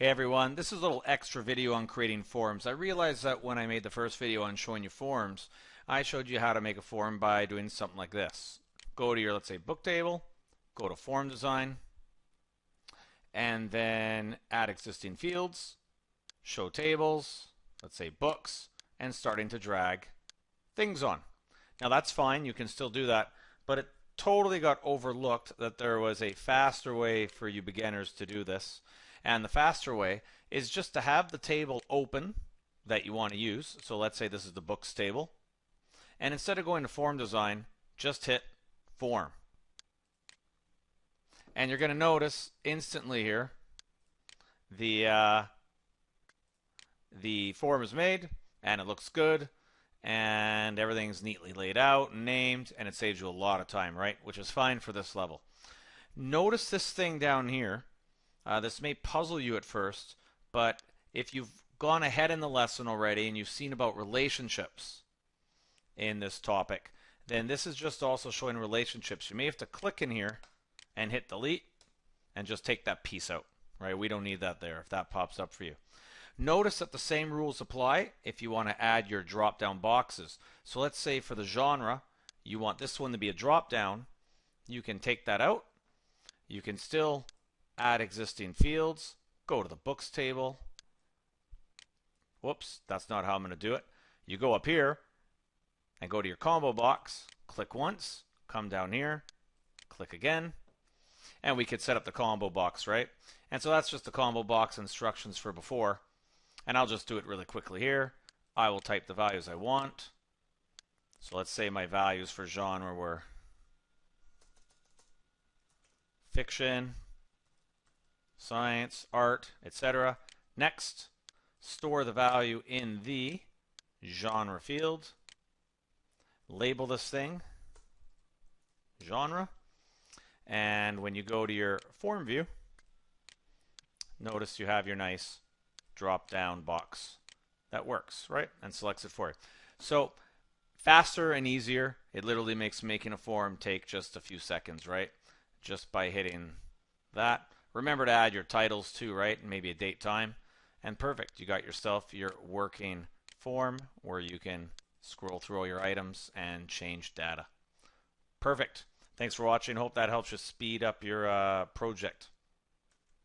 Hey everyone, this is a little extra video on creating forms. I realized that when I made the first video on showing you forms, I showed you how to make a form by doing something like this. Go to your, let's say, book table, go to form design, and then add existing fields, show tables, let's say books, and starting to drag things on. Now that's fine, you can still do that, but it totally got overlooked that there was a faster way for you beginners to do this. And the faster way is just to have the table open that you want to use. So let's say this is the books table. And instead of going to form design, just hit form. And you're going to notice instantly here the form is made and it looks good and everything's neatly laid out and named, and it saves you a lot of time, right? Which is fine for this level. Notice this thing down here. This may puzzle you at first, but if you've gone ahead in the lesson already and you've seen about relationships in this topic, then this is just also showing relationships. You may have to click in here and hit delete and just take that piece out, right? We don't need that there if that pops up for you. Notice that the same rules apply if you want to add your drop-down boxes. So let's say for the genre, you want this one to be a drop-down. You can take that out. You can still add existing fields, go to the books table. Whoops, that's not how I'm going to do it. You go up here and go to your combo box, click once, come down here, click again, and we could set up the combo box, right? And so that's just the combo box instructions for before. And I'll just do it really quickly here. I will type the values I want. So let's say my values for genre were fiction, science, art, etc. Next, store the value in the genre field. Label this thing genre. And when you go to your form view, notice you have your nice drop down box that works, right? And selects it for you. So faster and easier. It literally makes making a form take just a few seconds, right? Just by hitting that. Remember to add your titles too, right? And maybe a date, time. And perfect. You got yourself your working form where you can scroll through all your items and change data. Perfect. Thanks for watching. Hope that helps you speed up your project.